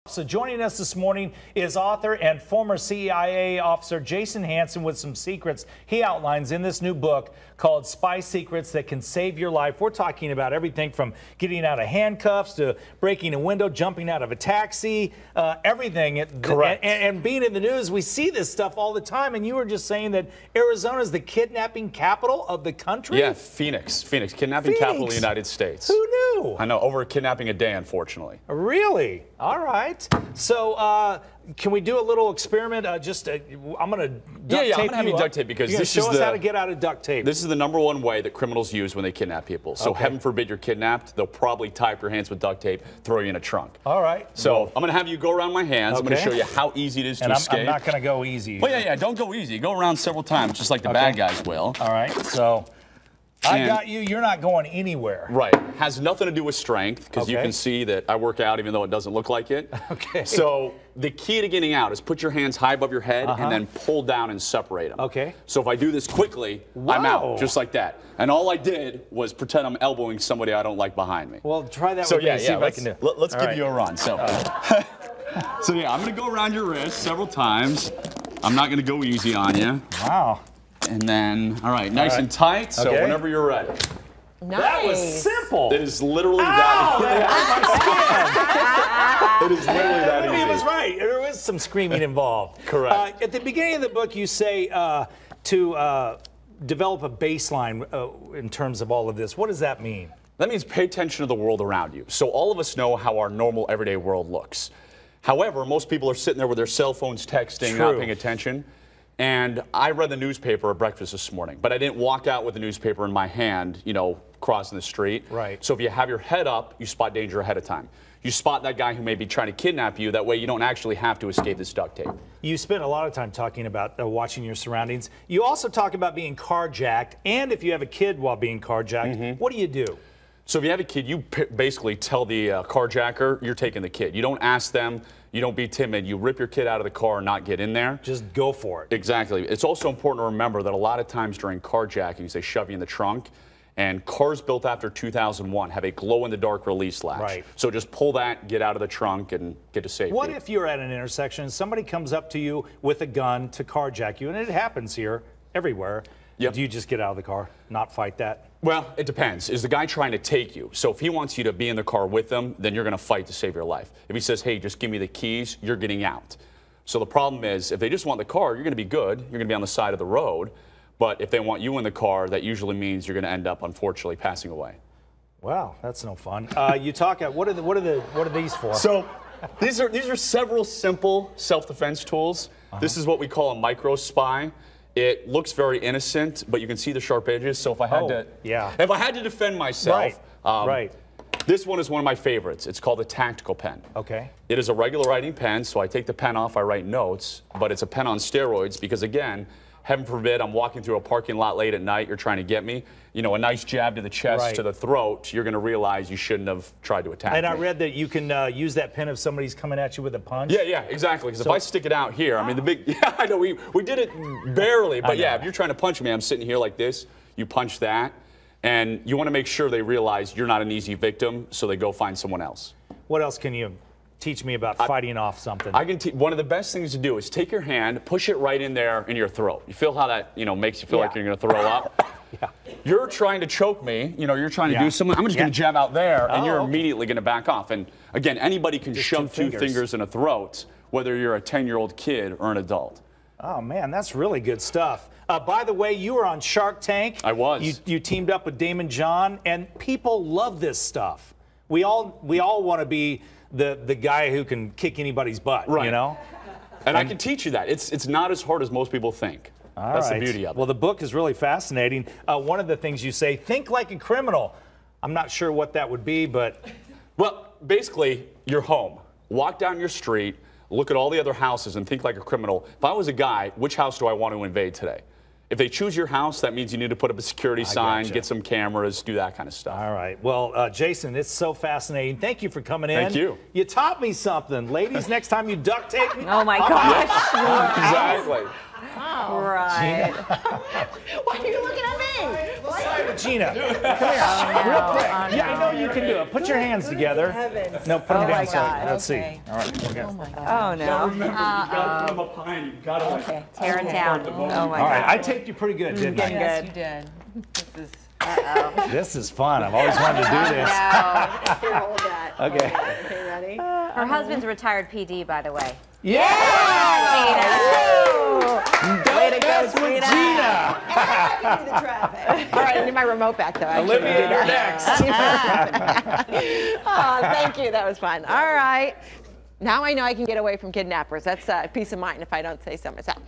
So joining us this morning is author and former CIA officer Jason Hanson with some secrets he outlines in this new book called Spy Secrets That Can Save Your Life. We're talking about everything from getting out of handcuffs to breaking a window, jumping out of a taxi, everything. Correct. And being in the news, we see this stuff all the time. And you were just saying that Arizona is the kidnapping capital of the country? Yeah, Phoenix, kidnapping capital of the United States. Who knew? I know, over kidnapping a day, unfortunately. Really? All right. So, can we do a little experiment? I'm going to duct tape I'm going to have you duct tape because this is show us how to get out of duct tape. This is the #1 way that criminals use when they kidnap people. So heaven forbid you're kidnapped, they'll probably tie up your hands with duct tape, throw you in a trunk. All right. So I'm going to have you go around my hands. I'm going to show you how easy it is to escape. I'm not going to go easy. Well, yeah, don't go easy. Go around several times, just like the bad guys will. All right. So I got you. You're not going anywhere. Right. Has nothing to do with strength, because you can see that I work out even though it doesn't look like it. Okay. So the key to getting out is put your hands high above your head and then pull down and separate them. Okay. So if I do this quickly, I'm out, just like that. And all I did was pretend I'm elbowing somebody I don't like behind me. Well, try that with me. See if I can do it. Let's give you a run. So, so yeah, I'm going to go around your wrist several times. I'm not going to go easy on you. Wow. And then, all right, nice and tight. So whenever you're ready. Nice. That was simple. It is literally that easy. It is literally that easy. He was right. There was some screaming involved. Correct. At the beginning of the book, you say to develop a baseline in terms of all of this. What does that mean? That means pay attention to the world around you. So all of us know how our normal everyday world looks. However, most people are sitting there with their cell phones texting, not paying attention. And I read the newspaper at breakfast this morning, but I didn't walk out with the newspaper in my hand, you know, crossing the street. Right. So if you have your head up, you spot danger ahead of time. You spot that guy who may be trying to kidnap you. That way you don't actually have to escape this duct tape. You spent a lot of time talking about watching your surroundings. You also talk about being carjacked, and if you have a kid while being carjacked, what do you do? So if you have a kid, you basically tell the carjacker you're taking the kid. You don't ask them. You don't be timid. You rip your kid out of the car and not get in there. Just go for it. Exactly. It's also important to remember that a lot of times during carjackings, they shove you in the trunk. And cars built after 2001 have a glow-in-the-dark release latch. Right. So just pull that, get out of the trunk, and get to safety. What if you're at an intersection and somebody comes up to you with a gun to carjack you? And it happens here, everywhere. Yep. Do you just get out of the car, not fight that? Well, it depends. Is the guy trying to take you? So if he wants you to be in the car with him, then you're going to fight to save your life. If he says, hey, just give me the keys, you're getting out. So the problem is, if they just want the car, you're going to be good. You're going to be on the side of the road. But if they want you in the car, that usually means you're going to end up, unfortunately, passing away. Wow, that's no fun. You talk at what are these for? So these are several simple self-defense tools. This is what we call a micro spy. It looks very innocent, but you can see the sharp edges. So if I had if I had to defend myself, this one is one of my favorites. It's called a tactical pen. Okay. It is a regular writing pen, so I take the pen off, I write notes, but it's a pen on steroids because, again, heaven forbid I'm walking through a parking lot late at night, you're trying to get me. You know, a nice jab to the chest, to the throat, you're going to realize you shouldn't have tried to attack me. And I read that you can use that pen if somebody's coming at you with a punch. Yeah, exactly. Because if I stick it out here, I mean, I know, we did it barely, but yeah, if you're trying to punch me, I'm sitting here like this, you punch that, and you want to make sure they realize you're not an easy victim, so they go find someone else. What else can you teach me about fighting off something? I can one of the best things to do is take your hand, push it right in there in your throat. You feel how that, you know, makes you feel like you're going to throw up? You're trying to choke me, you know, you're trying to do something. I'm just going to jab out there, and you're immediately going to back off. And again, anybody can shove two fingers in a throat, whether you're a 10-year-old kid or an adult. Oh, man, that's really good stuff. By the way, you were on Shark Tank. I was. You teamed up with Damon John, and people love this stuff. We all want to be the guy who can kick anybody's butt, you know? And I can teach you that. It's not as hard as most people think. That's the beauty of it. Well, the book is really fascinating. One of the things you say, think like a criminal. I'm not sure what that would be, but... Well, basically, you're home. Walk down your street, look at all the other houses, and think like a criminal. If I was a guy, which house do I want to invade today? If they choose your house, that means you need to put up a security sign, get some cameras, do that kind of stuff. All right. Well, Jason, it's so fascinating. Thank you for coming in. Thank you. You taught me something. Ladies, next time you duct tape me. Oh, my gosh. Exactly. Right. Why are you looking at me? Gina, come here. Real quick. Yeah, I know you can do it. Put your hands together. No, put them down. God. Let's Okay. see. All right. We're good. Oh, no. Remember, you got to put them up high and you've got to Okay, tear it down. Oh, my All God. right. I taped you pretty good, didn't I? Yes, you did. This is. This is fun. I've always wanted to do this. Here, hold that. Okay. Okay, ready? Her husband's a retired PD, by the way. Yeah! Way to go, That's with Gina. Gina. I can do the traffic. All right, I need my remote back, though. Olivia, you're next. Oh, thank you. That was fun. All right. Now I know I can get away from kidnappers. That's peace of mind if I don't say so myself.